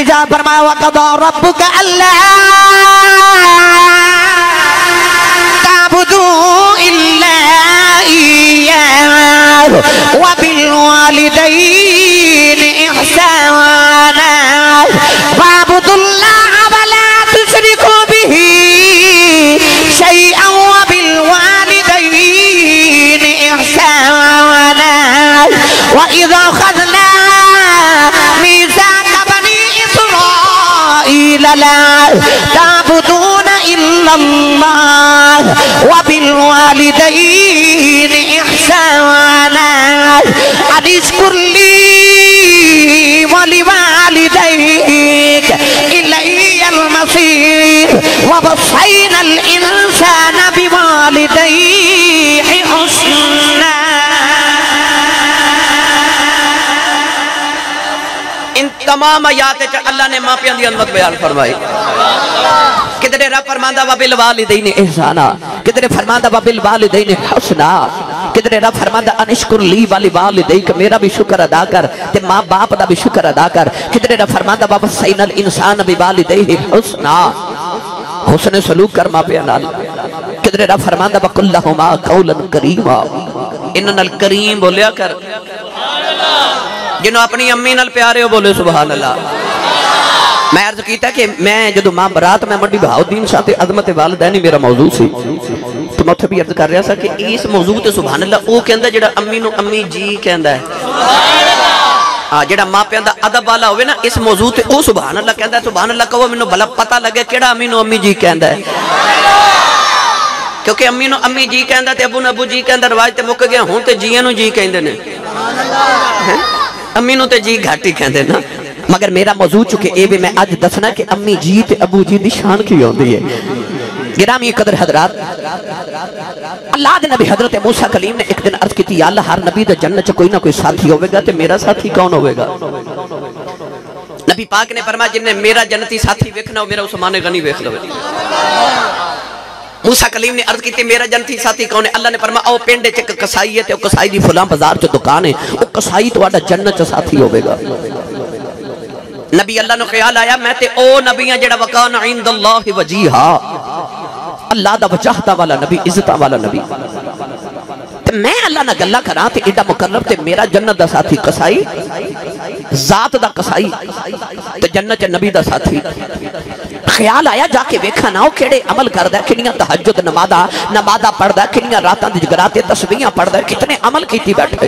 نبی صاحب فرمایا وَقَضَى رَبُّكَ أَلَّا تَعْبُدُوا إِلَّا إِيَّاهُ وَبِالْوَالِدَيْنِ إِحْسَانًا وَاعْبُدُوا اللَّهَ وَلَا تُشْرِكُوا بِهِ شَيْئًا وَبِالْوَالِدَيْنِ إِحْسَانًا وَإِذَا أَخَذْنَا مِيثَاقَ بَنِي إِسْرَائِيلَ لَا تَعْبُدُونَ إِلَّا اللَّهَ وَبِالْوَالِدَيْنِ إِحْسَانًا أَنِ اشْكُرْ لِي وَلِوَالِدَيْكَ إِلَيَّ الْمَصِيرُ وَوَصَّيْنَا الْإِنسَانَ بِوَالِدَيْهِ حُسْنًا. ان تمام آیات اللہ نے ماں پیاں دی عظمت بیان فرمائی. کدھر رب فرماندا وبالوالدین احسانا، کدھر فرماندا وبالوالدین حسنا، کدھر رب فرماندا انشکر لی ولوالدیک، میرا بھی شکر ادا کر تے ماں باپ دا بھی شکر ادا کر. کدھر رب فرماندا ووصینا الانسان بوالدیہ حسنا، حسن سلوک کر ماں پیاں نال. کدھر رب فرماندا وقل لہما قولا کریما، اننا الکریم بولیا کر. جنہوں اپنی امی نال پیارے ہو بولے سبحان اللہ. میں عرض کیتا کہ میں جدو ماں برات میں منڈی بہاؤدین شاہ تے عظمت والدینی میرا موضوع سی، تو میں اتھے بھی عرض کر رہا سا کہ اس موضوع تے سبحان اللہ او کہندہ جڑا امی نو امی جی کہندہ ہے، جڑا ماں پیاندہ ادب والا ہوئے نا اس موضوع تے او سبحان اللہ کہندہ ہے. سبحان اللہ کہو منو بھلا پتہ لگے کیڑا امی نو امی جی کہندہ ہے، کیونکہ امی نو امی جی کہندہ تے ابو نو ابو جی کہندہ رواج تے مک گیا ہوں تے جیاں نو جی کہندے نے، امی نو تے جی گھاٹی کہندے نا. مگر میرا موضوع چکے اے بھی میں آج دسنا کہ امی جی تے ابو جی دی شان کی ہوندی ہے. گرامی قدر حضرات، اللہ دے نبی حضرت موسیٰ کلیم نے ایک دن عرض کی تھی یا اللہ ہر نبی دے جنت چ کوئی نہ کوئی ساتھی ہوئے گا تے میرا ساتھی کون ہوئے گا؟ نبی پاک نے فرمایا جن نے میرا جنتی ساتھی ویکھنا ہو میرا عثمان غنی ویکھ لو. موسیٰ کلیم نے عرض کی تھی میرا جنتی ساتھی کون ہے؟ اللہ نے فرمایا او پنڈے چ کسائی ہے تے او کسائی دی فلاں بازار چ دکان ہے، او کسائی تواڈا جنت چ ساتھی ہوئے گا. نبی اللہ نو خیال آیا میں تے او نبیاں جڑا وکان عند اللہ وجیہا، اللہ دا وجاہتا والا نبی، عزتا والا نبی. میں اللہ نہ گلہ کراں تے ایڈا مقرب تے میرا جنت دا ساتھی کسائی، ذات دا کسائی تے جنت نبی دا ساتھی. خیال آیا جا کے ویکھا نہ ہو کیڑے عمل کردہ ہے، کنیاں تہجد نمازہ پڑھدا ہے، کنیاں راتاں دی جگراتے تسبیحاں پڑھدا ہے، کتنے عمل کیتی بیٹھے.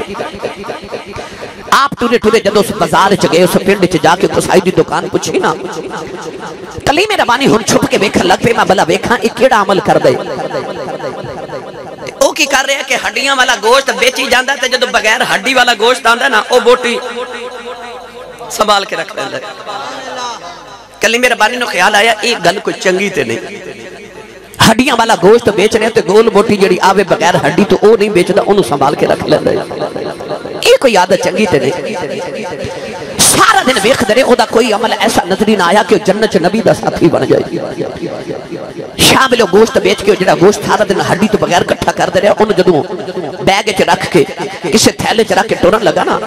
آپ ٹورے ٹورے جدو اس بازار چ گئے اس پنڈ چ جا کے کسائی دی دکان پوچھی نا، کلیم ربانی ہن چھپ کے ویکھن لگ پے میں بلا ویکھاں اے کیڑا عمل کردے. او کی کر رہے ہیں کہ ہڈیاں والا گوشت بیچی جاندا ہے تے جدو بغیر ہڈی والا گوشت آندا ہے نا او بوٹی سنبھال کے رکھ دیندا ہے. کلیم ربانی نو خیال آیا اے گل کوئی چنگی تے نہیں، ہڈیاں والا گوشت بیچ رہے تے گول بوٹی جڑی آوے بغیر ہڈی تو او نہیں بیچدا اونوں سنبھال کے رکھ لیندا ہے. یہ کوئی عادت چنگی تے نہیں. سارا دن ویکھ دے او دا کوئی عمل ایسا نظر نہ آیا کہ جنت نبی دا ساتھی بن جائے. شام لو گوشت بیچ کے جڑا گوشت سارا دن ہڈی تو بغیر کٹھا کر دے رہا اونوں جدوں بیگ وچ رکھ کے کسے تھیلے وچ رکھ کے ٹورن لگا نا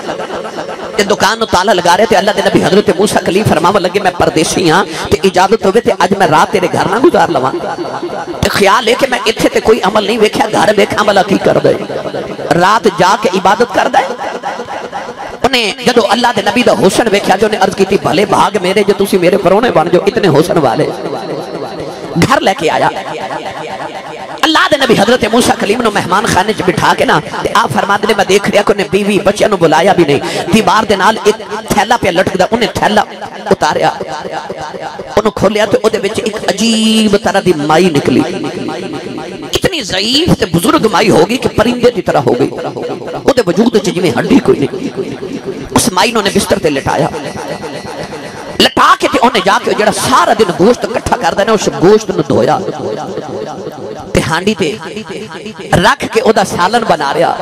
تے دکان نو تالا لگا رہے تے اللہ دے نبی حضرت موسیٰ کلیم فرماون لگے میں پردیسی ہاں تے اجازت ہوے تے اج میں رات تیرے گھر نہ گزار لواں. تے خیال ہے کہ میں ایتھے تے کوئی عمل نہیں ویکھیا، گھر ویکھاں والا کی کردا ہے؟ رات جا کے عبادت کردا ہے. انہیں جدو اللہ دے نبی دا حسن ویکھیا جو نے عرض کی تھی بھلے بھاگ میرے جو تسی میرے پرونے بن جو اتنے حسن والے. گھر لے کے آیا اللہ دے نبی حضرت موسیٰ کلیم نو مہمان خانے چ بٹھا کے نا تے آپ فرما دے میں دیکھ رہا کہ انہیں بیوی بچیاں نو بلایا بھی نہیں، دیوار دے نال ایک تھیلا پہ لٹک دا، انہیں تھیلا اتاریا، انہوں کھولیا تو او دے وچ ایک عجیب طرح دی مائی نکلی، اتنی ضعیف تے بزرگ مائی ہوگی کہ پرندے دی طرح ہوگی، او دے وجود چ جویں ہڈی کوئی نہیں. اس مائی نو نے بستر تے لٹایا، لٹا کے تے انہیں جا کے جڑا سارا دن گوشت کٹھا کر دینا اس گوشت نو دھویا تے ہانڈی تے رکھ کے او دا سالن بنا رہا.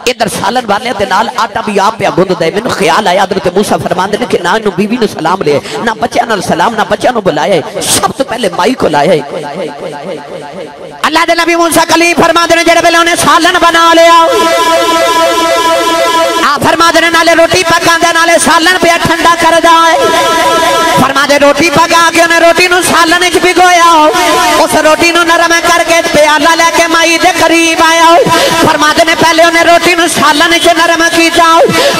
ادھر سالن بننے تے نال آٹا بھی آپ پہ گند دے. میں خیال آیا حضرت موسیٰ فرماندے نے کہ نہ انہوں بیوی نے سلام لے، نہ بچیاں نال سلام، نہ بچیاں نو بلایا، سب تو پہلے مائی کو لایا. اللہ دے نبی موسیٰ کلیم فرماندے نے جڑے پہلے انہیں سالن بنا لیا، آپ فرما دے نالے روٹی پکان دے نالے سالن پہ ٹھنڈا کر جائے. تے روٹی پکا کے انہیں روٹی نو سالن وچ بھگویا اس روٹی نو نرم کر کے پیالہ لے کے مائی دے قریب آیا فرماتے نے پہلے انہیں روٹی نو سالن وچ نرم کیتا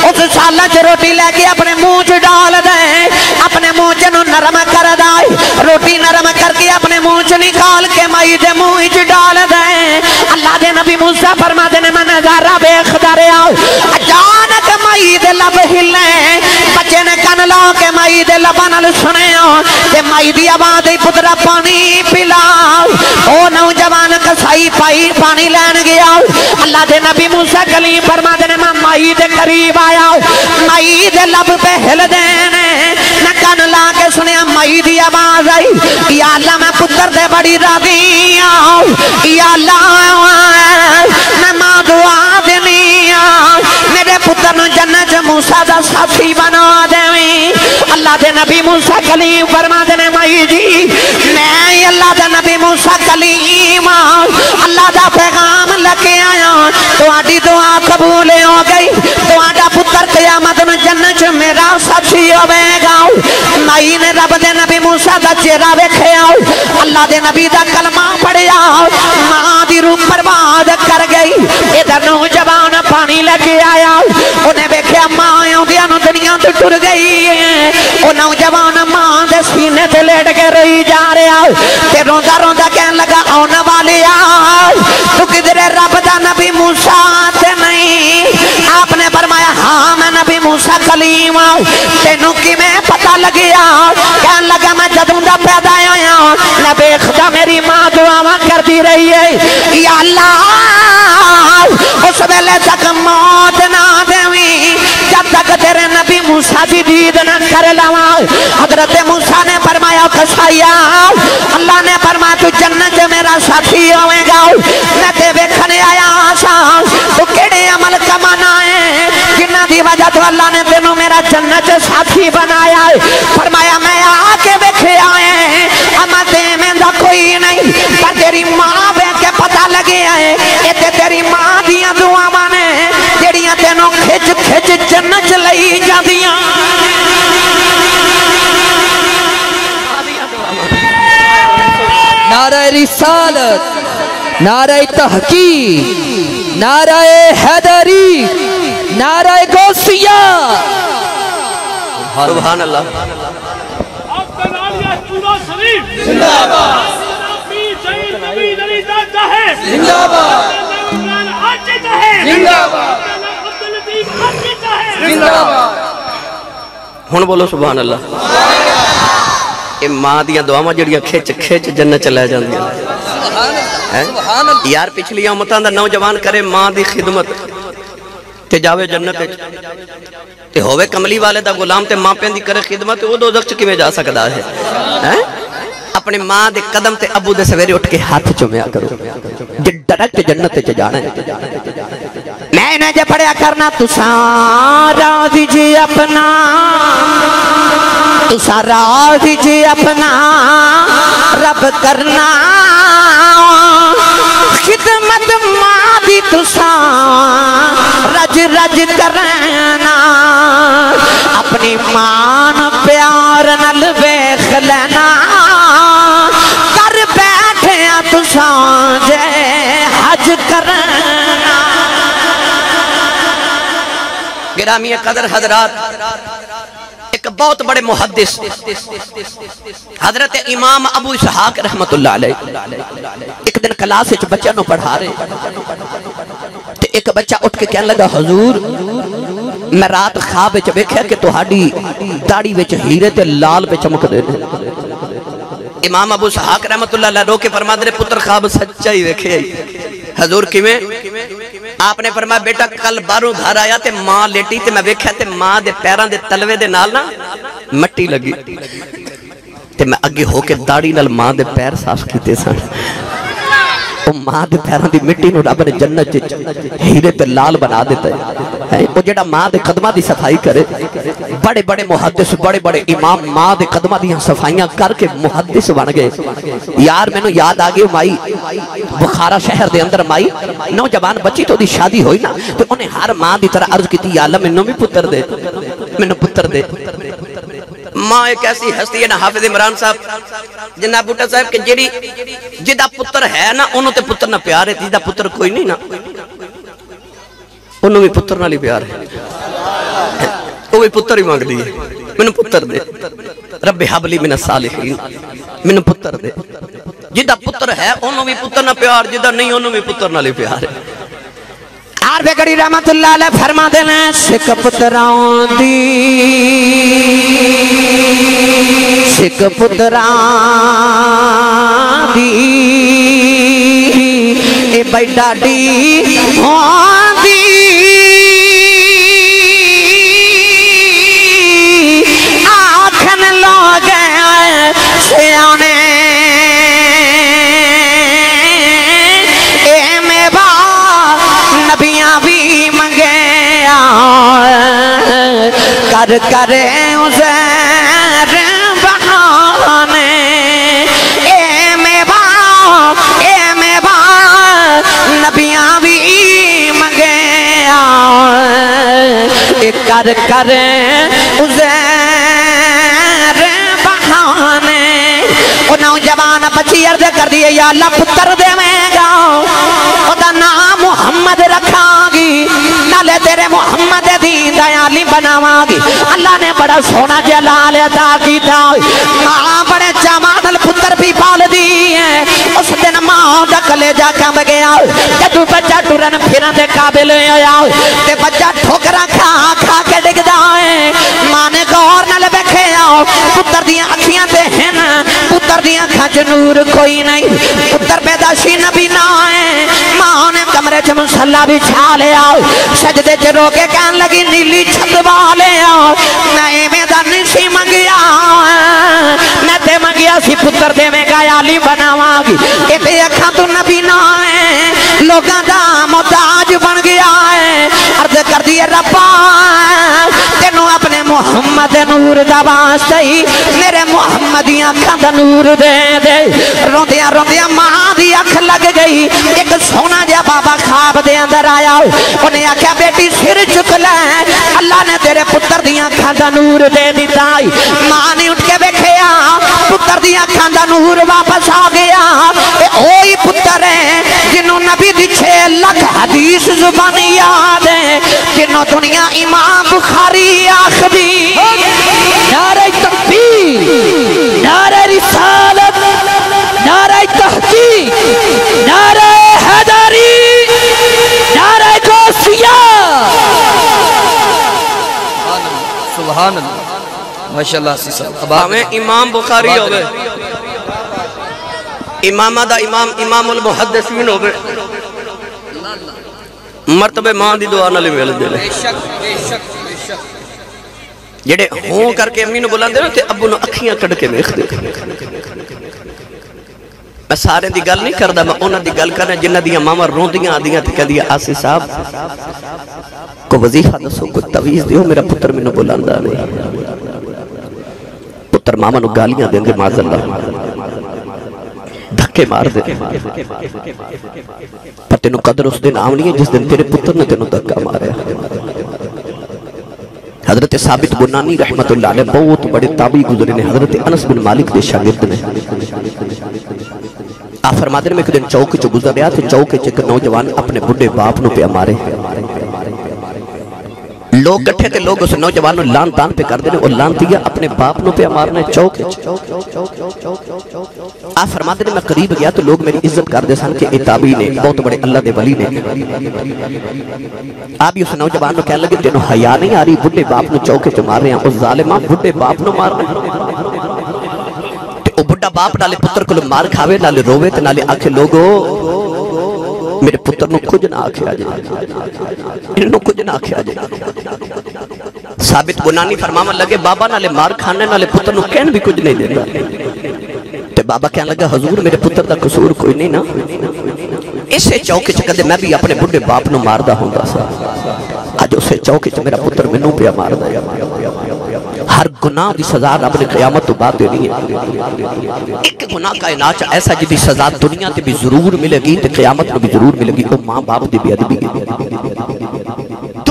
اس سالن وچ روٹی لے کے اپنے منہ وچ ڈال دے اپنے منہ وچ نو نرم کر دے روٹی نرم کر کے اپنے منہ وچ نکال کے مائی دے منہ وچ ڈال دے اللہ دے نبی موسیٰ فرماتے نے میں نظارہ ویکھدا رہیا اچانک مائی دے لب ہلے بچے نے کن لا کے مائی دے لباں نال سنیا تے مائی دی آواز پترا پانی پلا او نوجوان کسائی پائی پانی لین گیا اللہ دے نبی موسیٰ کلیم فرماتے نے میں مائی دے قریب آیا مائی دے لب پہ ہل دینے میں کن لا کے سنیا مائی دی آواز آئی یا اللہ میں پتر دے بڑی راضی آؤ یا اللہ میں ماں دعا دینی میرے پتر نو جنت موسیٰ دا ساتھی بنا دیویں اللہ دے نبی موسیٰ کلیم فرما دینے مائی جی میں اللہ دے نبی موسیٰ کلیم اللہ دا پیغام لکے آیا تو آڈی دعا قبول ہو گئی تو آڈا پتر قیامت نو جنت میرا ساتھی ہوئے گا مائی نے رب دے نبی موسیٰ دا چہرہ ویکھے آؤ اللہ دے نبی دا کلمہ پڑھے آؤ ماں دی روح برباد کر گئی ادھر نوجوان پانی لگے آیا انہیں ویکھے ماں آؤں نو دنیا تو ٹر گئی وہ نوجوان ماں دے سینے تے لیٹ کے رہی جا رہا تے روندا روندا کہن لگا آنے والے تو کدھر رب دا نبی موسیٰ تے نہیں آپ نے فرمایا ہاں میں نبی موسیٰ کلیم تینوں کی میں پتہ لگیا کہن لگا میں جدوں دا پیدا آیا نبی خدا میری ماں دعاواں کر دی رہی ہے یا اللہ اس ویلے تک موت نہ دیویں جب تک تیرے نبی موسیٰ دی دید نہ کر لواں حضرت موسیٰ نے فرمایا کسایا اللہ نے فرمایا تو جنت میرا ساتھی ہوئے گا میں تے ویکھنے آیا آسا تو کیڑے عمل کمانا ہے جنہ دی وجہ تو اللہ نے تینوں میرا جنت ساتھی بنایا ہے فرمایا میں آکے ویکھے آئے اما تے میں دا کوئی نہیں پر تیری ماں بیٹھ کے پتہ لگے آئے اتے تیری ماں دیاں دعاواں نے جڑیاں تینوں کھچ کھچ جنت لئی جاندیاں نعرہ رسالت نعرہ تحقیق نعرہ حیدری نعرہ غوثیہ سبحان اللہ آپ کا نالیہ چورا شریف زندہ باد پیر شہید نبی علی داتا ہے زندہ باد عمران عاجد ہے زندہ باد عبداللطیف عاجد ہے زندہ باد ہن بولو سبحان اللہ یہ ماں دیاں دعاواں جڑیاں کھچ کھچ جنت چ لے جاندیاں یار پچھلی امتاں دا نوجوان کرے ماں دی خدمت تے جاوے جنت تے ہووے کملی والے دا غلام تے ماں پیندی کرے خدمت او دوزخ چ کیویں جا سکدا ہے اپنے ماں دے قدم تے ابو دے سویرے اٹھ کے ہاتھ چومیا کرو جے ڈائریکٹ جنت تے جانا ہے میں نے جے پڑھیا کرنا تساں راضی جی اپنا تساں راضی جی اپنا رب کرنا خدمت ماں دی تساں رج رج کرنا اپنی مان پیار نل ویکھ لینا کر بیٹھے تساں جے حج کرنا گرامی قدر حضرات ایک بہت بڑے محدث حضرت امام ابو اسحاق رحمت اللہ علیہ ایک دن کلاس وچ بچہ نو پڑھا رہے تے ایک بچہ اٹھ کے کہنے لگا حضور میں رات خواب وچ ویکھیا کہ تہاڈی داڑھی وچ ہیرے تے لال پہ چمک دے امام ابو اسحاق رحمت اللہ علیہ رو کے فرما دے پتر خواب سچا ہی ویکھے حضور کیویں آپ نے فرمایا بیٹا کل باروں گھر آیا تے ماں لیٹی تے میں ویکھیا تے ماں دے پیراں دے تلوے دے نال نا مٹی لگی تے میں اگے ہو کے داڑھی نال ماں دے پیر صاف کیتے سن او ماں دے پیراں دی مٹی نو رب نے جنت وچ ہیرے تے لال بنا دیتا ہے او جڑا ماں دے قدماں دی صفائی کرے بڑے بڑے محدث بڑے بڑے امام ماں دے قدماں دی صفائیاں کر کے محدث بن گئے یار مینوں یاد آ گئی مائی بخارا شہر دے اندر مائی نوجوان بچی تو دی شادی ہوئی نا تو انہیں ہر ماں دی طرح عرض کیتی یا اللہ مینوں بھی پتر دے مینوں پتر دے ماں ایک ایسی ہستی ہے نا حافظ عمران صاحب جناب بوٹا صاحب کہ جیڑی جدہ پتر ہے نا انہوں تے پتر نہ پیار ہے جدہ پتر کوئی نہیں نا انہوں بھی پتر نہ لی پیار ہے وہ بھی پتر ہی مانگ دی ہے میں نے پتر دے رب حبلی من الصالحین میں نے پتر دے جدہ پتر ہے انہوں بھی پتر نہ پیار جدہ نہیں انہوں بھی پتر نہ لی پیار ہے عارف گڑی رحمت اللہ علیہ فرما دینا سکھ پتران دی سکھ پتران دی اے بھائی ڈاڈی ہوں دی آنکھن لوگ سیانے کر کرے عزیر بہانے اے میوہ نبیاں بھی منگے کر کرے عزیر بہانے وہ نوجوان بچی عرض کر دیئے یا اللہ پتر دے میں گاؤں خدا نام محمد رکھا گی نالے تیرے محمد دین دیالی بناوا گی اللہ نے بڑا سونا جلال عطا کی تھا ماں بڑے جمال پتر بھی پال دی ہے اس دن ماں دا کلیجہ کم گیا جدو بچہ ٹورن پھرن دے قابل آیا تے بچہ ٹھوکرا کھا کھا کے ڈگ دائیں ماں نے غور نہ لے بیکھے آؤ پتر دیاں اکھیاں دے ہیں پتر دیاں کھانچ نور کوئی نہیں پتر پیداشی نبی نہ آئے ماں نے کمرے چھ مسلح بھی چھا لے آؤ سجدے چھ رو کے کہن لگی نیلی چھت والے آؤ میں میدان سی منگیا میں تے منگیا سی پتر دے میں گایالی بناوا گی ایتے اکھاں تو نبی نہ آئے لوگاں دا محتاج بن گیا ہے عرض کر دیئے ربا تینوں اپنے محمد نور دا واسطہ ہی میرے محمدیاں کھاں دا نور دے دے روندیاں روندیاں ماں دی اکھ لگ گئی ایک سونا جا بابا خواب دے اندر آیا انہیں آکھا بیٹی سر چک لے اللہ نے تیرے پتر دیاں کھاں دا نور دے دیتا ماں نے اٹھ کے بیکھیا پتر دیاں کھاں دا نور واپس آ گیا اوہی پتر ہے جنہوں نبی دی 6 لاکھ حدیث زبانی یاد ہے جنہوں دنیا امام بخاری آخری نعرہ تکبیر نعرہ رسالت نعرہ تحقیق نعرہ حیدری نعرہ غوثیہ سبحان اللہ ماشاءاللہ سی صاحب ہمیں امام بخاری ہو گئے امامہ دا امام المحدثین ہو گئے مرتبہ ماں دی دعا نہ لے مل دے لے جڑے ہوں کر کے امی نو بلان دے تے ابو نو اکھیاں کڑ کے ویکھ دے میں سارے دی گل نہیں کردا میں انہاں دی گل کرنا جنہاں دی ماما روندیاں آدیاں تے کہندی آسی صاحب کو وظیفہ دسو کوئی تویز دیو میرا پتر مینوں بلاندا نہیں پتر ماما نو گالیاں دیندے معاذ اللہ دھکے مار دے پر تینوں قدر اس دن آمنی ہے جس دن تیرے پتر نے تینوں دھکا مارے حضرت ثابت بنانی رحمت اللہ علیہ بہت بڑے تابعی گزرے نے حضرت انس بن مالک دے شاگرد نے آپ فرماتے ہیں میں ایک دن چوکے چو گزر رہا تھے چوکے چکر نوجوان اپنے بڑے باپ نو پہ مارے لوگ گٹھے تھے لوگ اس نوجوان لان تان پہ کر دینے اور لان دیا اپنے باپ نو پہ مارنے چوکے آپ فرماتے ہیں میں قریب گیا تو لوگ میری عزت کر دے سن کہ اے تابعی نے بہت بڑے اللہ دے ولی نے آپ اس نوجوان نو کہنے لگے تینوں حیا نہیں آ رہی بڑے باپ نو چوکے چو مار رہے ہیں اس ظالمہ بڑے باپ نو مار رہے ہیں بڑا باپ نالے پتر کو مار کھاوے نالے روے تے نالے آکھے لوگو میرے پتر نو کچھ نہ آکھے آجے انہوں کچھ نہ آکھے آجے ثابت بنانی فرماون لگے بابا نالے مار کھانے نالے پتر نو کہن بھی کچھ نہیں دیتا تے بابا کہنے لگا حضور میرے پتر دا قصور کوئی نہیں نا اسے چوکے چکدے میں بھی اپنے بڑے باپ نو ماردہ ہوں دا سا آج اسے چوکے چ میرا پتر منوں پہ ماردہ ہر گناہ دی سزا رب نے قیامت تو بات دینی ہے ایک گناہ کائنات ایسا جدی سزا دنیا تے بھی ضرور ملے گی تے قیامت میں بھی ضرور ملے گی وہ ماں باپ دی بے ادبی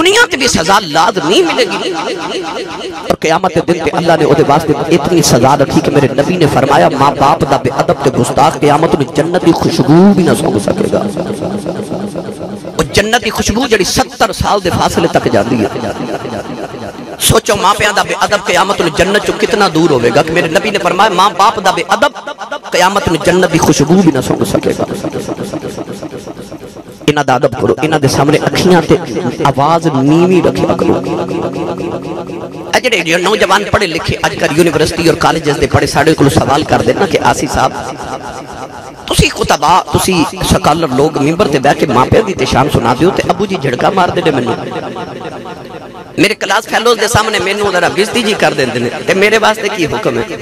دنیا تے بھی سزا لازمی ملے گی اور قیامت دن تے اللہ نے اودے واسطے اتنی سزا رکھی کہ میرے نبی نے فرمایا ماں باپ دا بے ادب تے گستاخ قیامت میں جنت دی خوشبو بھی نہ سونگ سکے گا اور جنت دی خوشبو جڑی 70 سال دے فاصلے تک جاندی ہے سوچو ماں پیاں دا بے ادب قیامت میں جنت چو کتنا دور ہوئے گا کہ میرے نبی نے فرمایا ماں باپ دا بے ادب قیامت میں جنت دی خوشبو بھی نہ سونگ سکے گا انہ دا ادب کرو انہ دے سامنے اکھیاں تے آواز نیوی رکھے کرو اجڑے نوجوان پڑھے لکھے اج کل یونیورسٹی اور کالجز دے پڑھے ساڑھے کو سوال کر دینا کہ آسی صاحب تسی خطبہ تسی سکالر لوگ ممبر تے بیٹھ کے ماں پہ دی تشان سنا دیو تے ابو جی جھڑکا مار دے میں میرے کلاس فیلوز دے سامنے میں نو ذرا بزتی جی کر دیں دینے تے میرے واسطے کی حکم ہے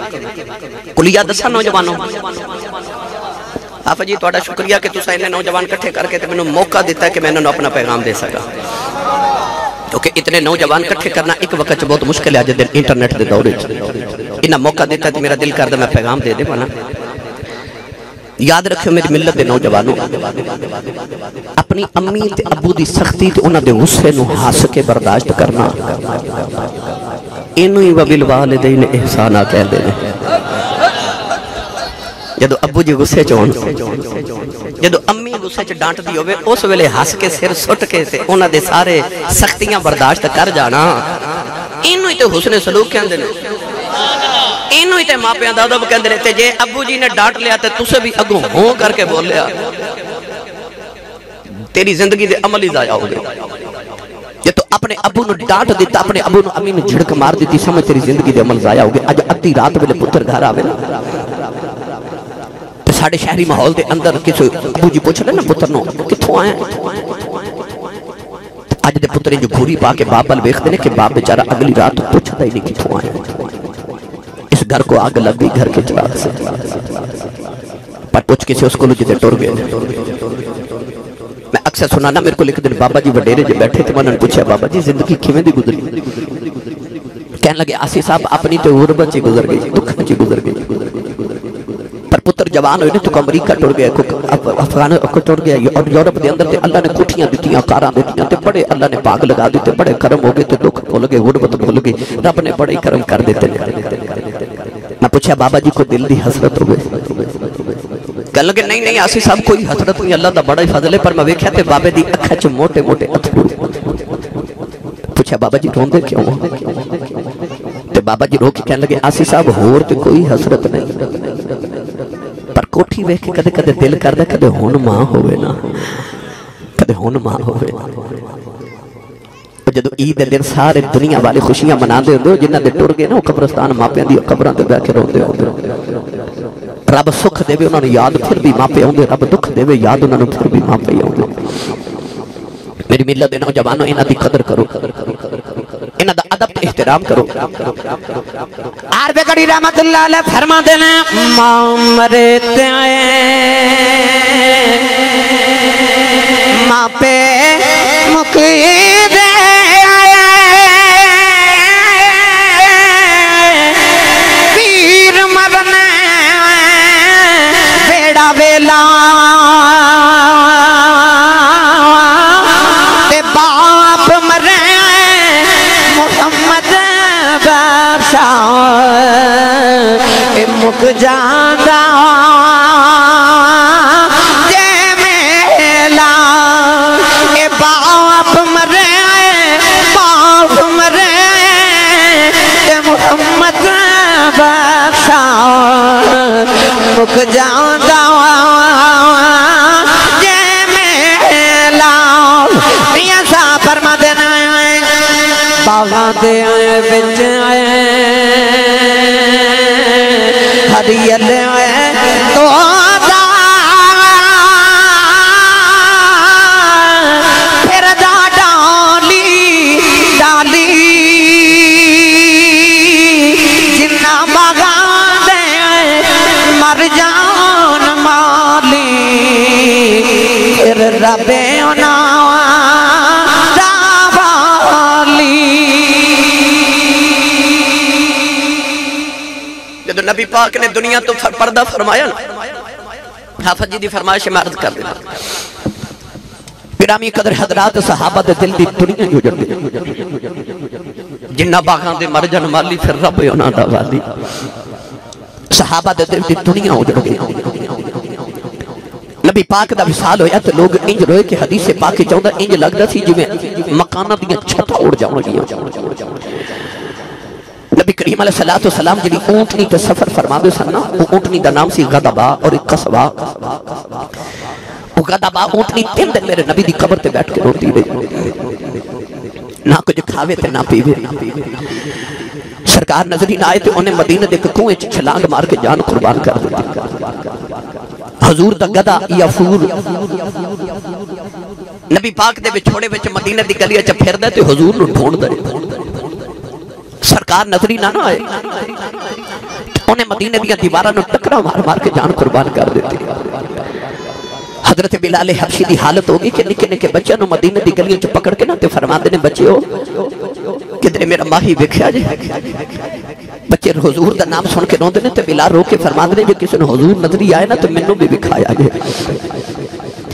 کلیہ دسا نوجوانوں آفا جی توڑا شکریہ کہ تسا انہیں نوجوان کٹھے کر کے تے میں نے موقع دیتا ہے کہ میں نے اپنا پیغام دے سکا کیونکہ اتنے نوجوان کٹھے کرنا ایک وقت بہت مشکل ہے جدن انٹرنیٹ دے دورے انہیں موقع دیتا ہے کہ میرا دل کر دے میں پیغام دے دے پانا یاد رکھو میری ملت دے نوجوانوں اپنی امی تے ابو دی سختی تے انہ دے غصے نو ہاس کے برداشت کرنا انہی وبالوالدین احسانہ کہہ دے جدو ابو جی غصے چون جدو امی غصے چ ڈانٹ دی ہوئے اس ویلے ہس کے سر سٹ کے تے انہ دے سارے سختیاں برداشت کر جانا انہی تے حسن سلوک کہہ دے انہوں ہی تے ماں پیاں دادہ بکندے رہتے جے ابو جی نے ڈانٹ لیا تے تُسے بھی اگوں ہوں کر کے بول لیا تیری زندگی دے عمل ہی ضائع ہو گئے یہ تو اپنے ابو نے ڈانٹ دیتا اپنے ابو نے امی نے جھڑک مار دیتی سمجھ تیری زندگی دے عمل ضائع ہو گئے آج ادھی رات ویلے پتر گھر آوے نا تو ساڑھے شہری ماحول دے اندر کسی ابو جی پوچھ لے نا پتر نو کتھوں آئے آج دے پتریں جو گھوری پا کے باپ بل بیخ دینے کہ باپ بیچارہ اگلی رات پوچھتا ہی نہیں کتھوں آئے اس گھر کو آگ لگ گئی گھر کے چراغ سے پر پوچھ کسی اس کو لو جتے ٹور گئے میں اکثر سنانا میرے کو لکھ دن بابا جی وڈیرے جو بیٹھے تھے میں نے پوچھا بابا جی زندگی کھویں دی گزری کہنے لگے آسی صاحب اپنی تو غربت چی گزر گئی دکھ چی گزر گئی پر پتر جوان ہوئے تو امریکہ ٹور گیا افغان کو ٹور گیا اور یورپ دے اندر تے اللہ نے کوٹھیاں دیتیاں کاراں دیتیاں تے بڑے اللہ نے پاک لگا دیتے بڑے کرم ہو گئے تے دکھ بھول گئے غربت بھول گئی رب نے بڑے کرم کر دیتے میں پوچھا بابا جی کو دل دی حسرت ہو گئے کہنے لگے نہیں آسی صاحب کوئی حسرت نہیں اللہ دا بڑا فضل ہے پر میں ویکھیا تے بابے دی اکھاں چ موٹے موٹے اتھرو پوچھا بابا جی روندے کیوں تے بابا جی رو کے کہنے لگے آسی صاحب ہور تے کوئی حسرت نہیں پر کوٹھی ویکھ کے کدے کدے دل کردا کدے ہن ماں ہوئے نا کدے ہن ماں ہوئے جدو عید دن سارے دنیا والے خوشیاں منا دے ہوندے جنہ دے ٹر گئے نا قبرستان ماپیاں دی قبراں تے بیٹھ کے روندے ہوندے رب سکھ دے وے انہاں نوں یاد پھر بھی ماپے ہوندے رب دکھ دے وے یاد انہاں نوں پھر بھی ماپے ہوندے میری ملت دے نوجوانوں انہاں دی قدر کرو انہاں دا ادب تے احترام کرو عرب گڑی رحمت اللہ علیہ فرما دینا ماں مرتے ماں پہ مقید پیر مرنے بیڑا ویلا تے باپ مرے محمد بخشا اے مک جاندہ جے میلا اے باپ مرے باپ مرے اے محمد بخشا مک جاندہ جے میلا میاں صاحب فرما دینا باغاں دے آئے بچ آئے ہریل آئے تو دا پھر دا ڈالی ڈالی جنہ باغاں دے آئے مر جان مالی پھر ربے انہاں جدو نبی پاک نے دنیا تو پردہ فرمایا نا حافظ جی دی فرمائش میں عرض کر دینا گرامی قدر حضرات صحابہ دے دل دی دنیا ہو جاتی جنہ باغاں دے مر جان مالی پھر رب انہاں دا والی صحابہ دے دل دی دنیا ہو جاتی نبی پاک دا وصال ہویا تو لوگ انج روئے کہ حدیث پاک چاہتا انج لگ رہا سی جو میں مکانہ دیا چھتا اڑ جاؤں گیا نبی کریم علیہ السلام جنہی اونٹنی تے سفر فرما دے سننا وہ اونٹنی دا نام سی غدبا اور ایک قصبا وہ غدبا اونٹنی 3 دن میرے نبی دی قبر تے بیٹھ کے روتی رہی نہ کچھ کھاوے تے نہ پیوے سرکار نظری نہ آئے تے انہیں مدینہ دے کنویں چھلانگ مار کے جان قربان کر دیتی حضور دا گدا یافور نبی پاک دے بچھوڑے وچ مدینہ دی گلی وچ پھردا تے حضور نوں ڈھونڈدا سرکار نظری نہ آئے انہیں مدینہ دی دیواراں نوں ٹکرا مار مار کے جان قربان کر دیتی حضرت بلال حبشی دی حالت ہوگی کہ نکے نکے بچے نو مدینہ دی گلیوں چ پکڑ کے نہ تے فرماندے نے بچے ہو کدھر میرا ماہی ویکھیا جے بچے حضور دا نام سن کے روندے نے تے بلال رو کے فرماندے نے جو کسی نے حضور نظری آئے نا تو مینوں بھی وکھایا جے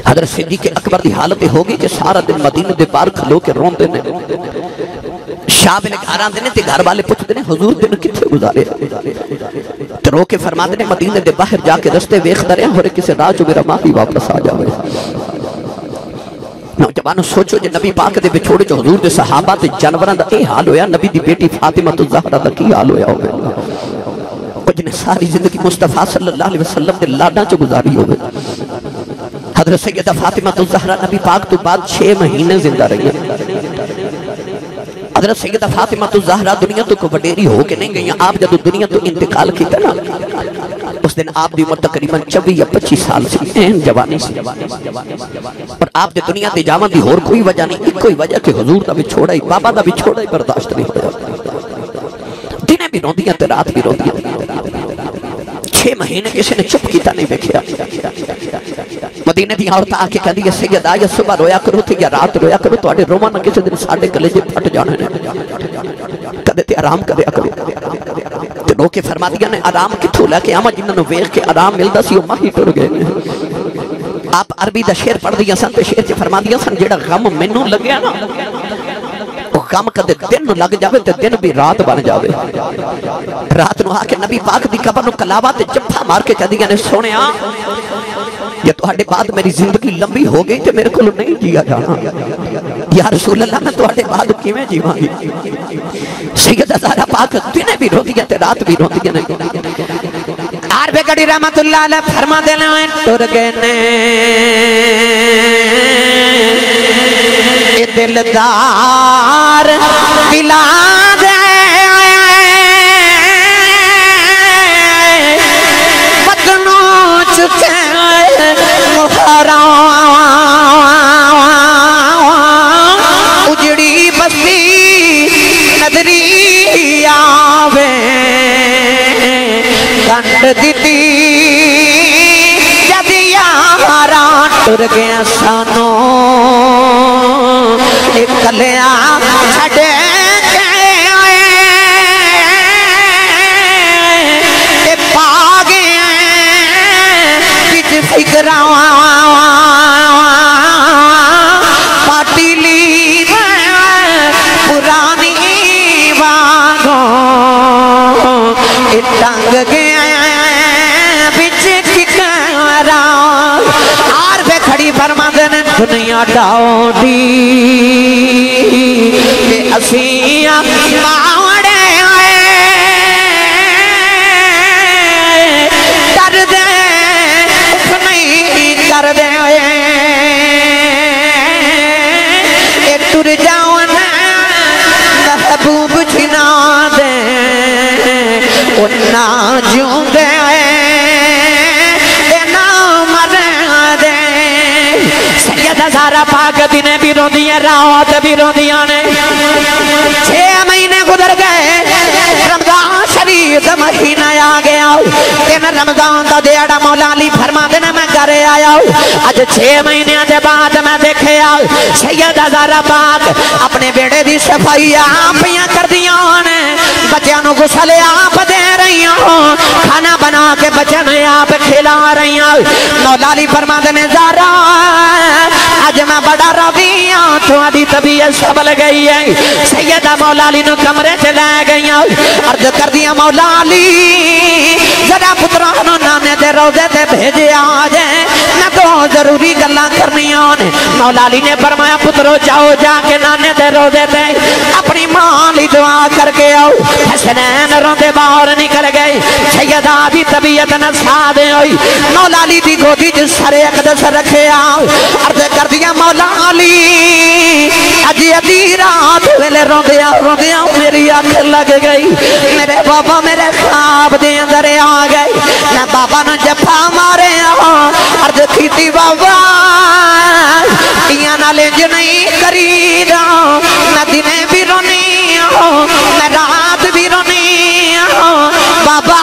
حضرت صدیق اکبر دی حالت ہوگی کہ سارا دن مدینہ دے پار کھلو کے روندے نے شاہ بن گھر آندے نے تے گھر والے پوچھتے نے حضور دن کتنے گزارے تے رو کے فرماندے نے مدینہ دے باہر جا کے رستے ویکھدا رہیا ہورے کسے راہ جو میرا ماہی واپس آ جاوے نوجوانوں سوچو جے نبی پاک دے بچھوڑے جو حضور دے صحابہ تے جانوراں دا اے حال ہویا نبی دی بیٹی فاطمہ الزہرا دا کی حال ہویا ہوگا کچھ نے ساری زندگی مصطفیٰ صلی اللہ علیہ وسلم دے لاڈاں چ گزاری ہوگا حضرت سیدہ فاطمہ الزہرا نبی پاک تو بعد 6 مہینے زندہ رہی ہے حضرت سیدہ فاطمہ الزہرا دنیا تو کو وڈیری ہو کے نہیں گئی آپ جب دنیا تو انتقال کی تھا نا اس دن آپ دی عمر تقریباً 24 یا 25 سال سی اہم جوانی سی اور آپ دے دنیا تے جاون دی اور کوئی وجہ نہیں کوئی وجہ کہ حضور دا بھی چھوڑا ہی بابا دا بھی چھوڑا ہی برداشت نہیں ہویا دنیں بھی روندیاں تے رات بھی روندیاں 6 مہینے کسی نے چپ کیتا نہیں بیکھیا مدینہ دی عورت آ کے کہندی ہے سیدہ یا صبح رویا کرو تے یا رات رویا کرو تواڈے روواں نہ کسی دن ساڈے کلیجے پھٹ جانے نے کدے تے آرام کریا کرو تے رو کے فرماندیاں نے آرام کتھوں لے کے آواں جنہاں نوں ویکھ کے آرام ملدا سی او ماہی ٹر گئے آپ عربی دا شعر پڑھدیاں سن تے شعر چ فرماندیاں سن جیڑا غم مینوں لگیا نا غم کدے دن نو لگ جاوے تے دن بھی رات بن جاوے رات نو آ کے نبی پاک دی قبر نو کلاوا تے جفا مار کے کہندیاں نے سونیا یہ تواڈے بعد میری زندگی لمبی ہو گئی تے میرے کولوں نہیں جیا جانا یا رسول اللہ میں تواڈے بعد کیویں جیواں گی سیدہ زہرا پاک دن بھی روندیاں تے رات بھی روندیاں نے آر بے گڑی رحمت اللہ علیہ فرما دینا ٹر گئے نے اے دلدار پلا دے بدنوں چکے اجڑی بستی نظری آوے کنڈ دیتی جد یاراں ٹر گیا سانو اکلیاں چھڑے کے پا گئے بچ فکراں پاٹی لی پرانی وانگوں ٹنگ گئے بچ فکراں آر پہ کھڑی فرماندن دنیا ڈاؤڈی کہ اسیاں باوڑے آئے ڈر دے اف نہیں کر دے اے ٹر جاؤن محبوب جھنا دے انہا جوں دے زہرا پاک دینے بھی روندیاں رات بھی روندیاں نے 6 مہینے گزر گئے رمضان شریف مہینہ آ گیا تین رمضان دا دیڑا مولا علی فرما دینا میں گھرے آیا اج 6 مہینے دے بعد میں دیکھے سیدہ زہرا پاک اپنے بیڑے دی صفائی آپ کر دیاں نے بچیاں نو غسل آپ دے رہی ہوں کھانا بنا کے بچیاں نے آپ ہلا رہی ہوں مولا علی فرماتے نے زہرا اج میں بڑا راضی ہوں تھوڑی طبیعت سبل گئی ہے سیدہ مولا علی نو کمرے چ لے گئی عرض کر دیا مولا علی ذرا پترانو نانے دے روزے تے بھیجے آ جائیں میں تو ضروری گلاں کرنی آنے مولا علی نے فرمایا پترو جاؤ جا کے نانے دے روزے تے اپنی ماں لی دعا کر کے آؤ حسنین روندے باہر نکل گئے سیدہ دی طبیعت نسادے ہوئی مولا علی دی گودی جس سرے اقدس رکھے آؤ عرض کر دیا مولا علی اجی ادھی رات ویلے روندے آؤ میری آنکھ لگ گئی میرے بابا میرے خواب دے اندر آ گئے میں بابا نو جفا مارے عرض کیتی بابا ایاں نال انج نہیں کریدا میں دنے بھی رونی میں رات بھی رونی بابا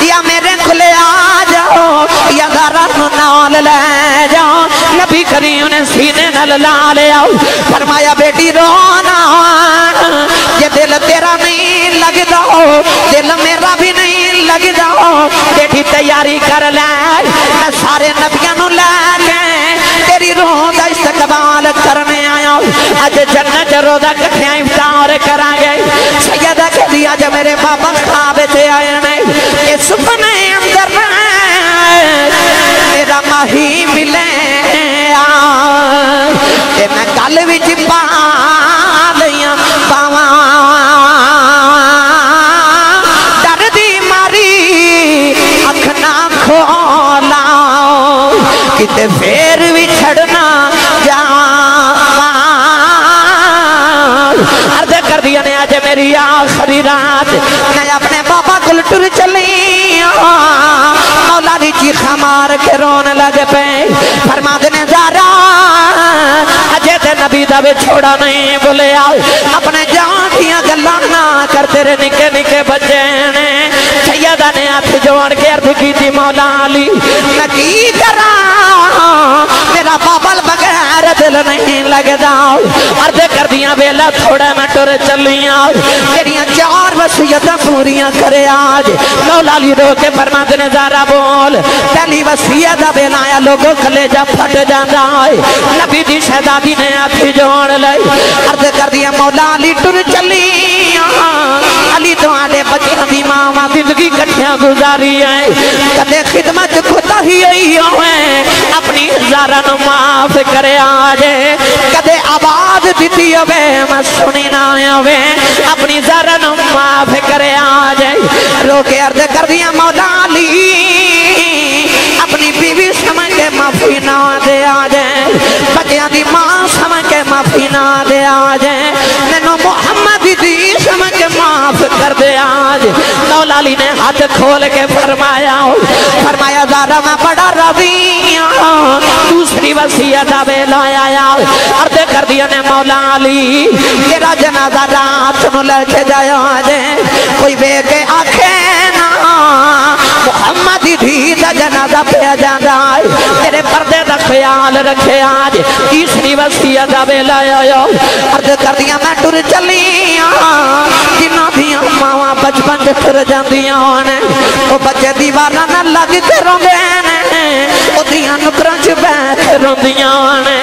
یا میرے کھلے آ جاؤ یا زہرا نو نال لے جاؤ نبی کریم نے سینے نال لا لیا فرمایا بیٹی رونا یہ دل تیرا نہیں لگدا دل میرا بھی نہیں لگدا بیٹی تیاری کر لے میں سارے نبیوں نو لے کے تیری روح دا استقبال کرنے آیا اج جنت روزہ کٹھیاں افطار کرا گئے سیدہ کہہ دیا جب میرے بابا خواب سے آئے نے یہ سپنے اندر میرا ماہی ملے تے میں گل وچ پا لیاں پاواں ڈر دی ماری اکھ نہ کھولا کتے پھر بھی چھڑنا جاواں عرض کر دیا نے آج میری آخری رات میں اپنے بابا کل ٹر چلی مولا دی چیخا مار کے رون لگ پے فرما دینے زہرا اجے تے نبی دا بھی چھوڑا نہیں بولے آؤ اپنے جان دیا گلانا کر تیرے نکے نکے بچے نے سیدہ نے ہاتھ جوڑ کے عرض کی تھی مولا علی میں کی کرا میرا بابا بغیر دل نہیں لگدا عرض کر دیا بیلا تھوڑا میں ٹر چلیاں تیریاں 4 وصیتاں پوریاں کرے آج مولا علی رو کے فرما دینے زہرا بول پہلی وصیت دا بیلا آیا لوگوں کلیجہ پھٹ جاندا ہے نبی دی شہزادی نے ہاتھ جوڑ لئی عرض کر دیا مولا علی ٹر چلیاں علی تو آنے بچوں دی ماں زندگی کٹھیاں گزاری ہے کدے خدمت کھتا ہی ہوئے اپنی زہرا نو معاف کرے آجے کدے آواز دیتی ہوئے میں سنی نہ ہوئے اپنی زہرا نو معاف کرے آجے رو کے عرض کر دیا مولا علی اپنی بیوی سمجھ کے معافی نہ دے آجے بچیاں دی ماں سمجھ کے معافی نہ دے آجے ننو محمد دی سمجھ کے معاف کر دے آج مولا علی نے ہاتھ کھول کے فرمایا زہرا میں بڑا راضی ہوں دوسری وصیت آوے لایا عرض کر دیا نے مولا علی تیرا جنازہ رات نو لے کے جایا آجے کوئی بے کے آنکھیں نا محمد دی دا جنازہ پہ جانا تیرے پردے دا خیال رکھے آج تیسری وصیت آوے لایا عرض کر دیا میں ٹر چلیاں جنہ دیاں ماواں بچپن دے پھر جاندیاں ہونے وہ بچے دیواراں نہ لگ کے روندے نے وہ دیاں نکراں چ بیٹھ روندیاں ہونے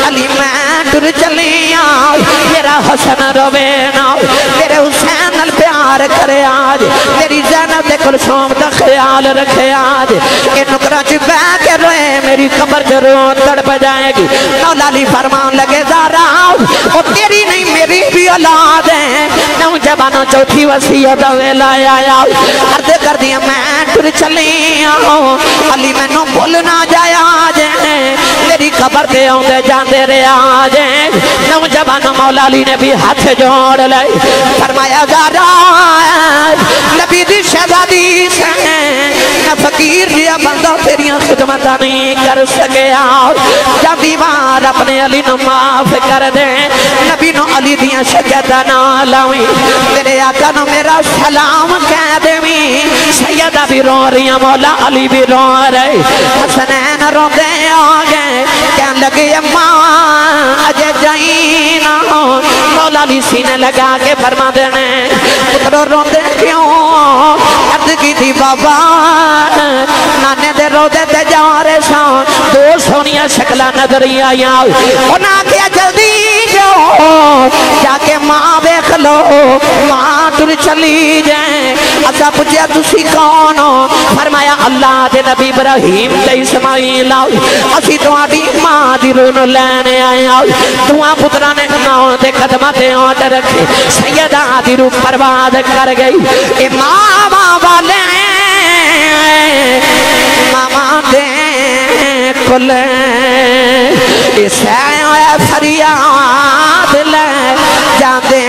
علی میں ٹر چلیاں میرا حسن روے نا تیرے حسین نال پیار کرے آج میری زینب دے کلثوم دا خیال رکھے آج کہ نکراں چ بیٹھ کے روئے میری قبر تے رو تڑپ جائے گی مولا علی فرمان لگے زہرا وہ تیری نہیں میری بھی اولاد ہے نوجوانوں چوتھی وصیت ویلا آیا عرض کر دیا میں ٹر چلی علی میں نو بھول نہ جایا جائے میری قبر دے آندے جاندے رہا جائے نوجوانوں مولا علی نے بھی ہاتھ جوڑ لے فرمایا زہرا نبی دی شہزادی سے نہ فقیر جیا بندہ تیریاں خدمتاں نہیں کر سکیا جا دیوار اپنے علی نو معاف کر دے نبی نو علی دیاں شکایتاں نہ لاویں میرے آقا نو میرا سلام کہہ دیویں سیدہ بھی رو رہی ہیں مولا علی بھی رو رہے حسنین رو دے آگے کہنے لگے اماں اجے جائینا مولا علی سینے لگا کے فرما دینے پترو رو دے کیوں عرض کی تھی بابا دیا شکلہ نظر آیا انہاں کیا جلدی جاؤ جا کے ماں بیکھ لو ماں تر چلی جائیں اسا پوچھیا تسی کون ہو فرمایا اللہ دے نبی ابراہیم تے اسماعیل اسی تہاڈی ماں دی روح لینے آئے دعا پترا نے ناؤں دے قدمہ تے آٹ رکھے سیدہ دی روح پرواز کر گئی اے ماما والے ماما دے کلے اسے فریاد لے جاندے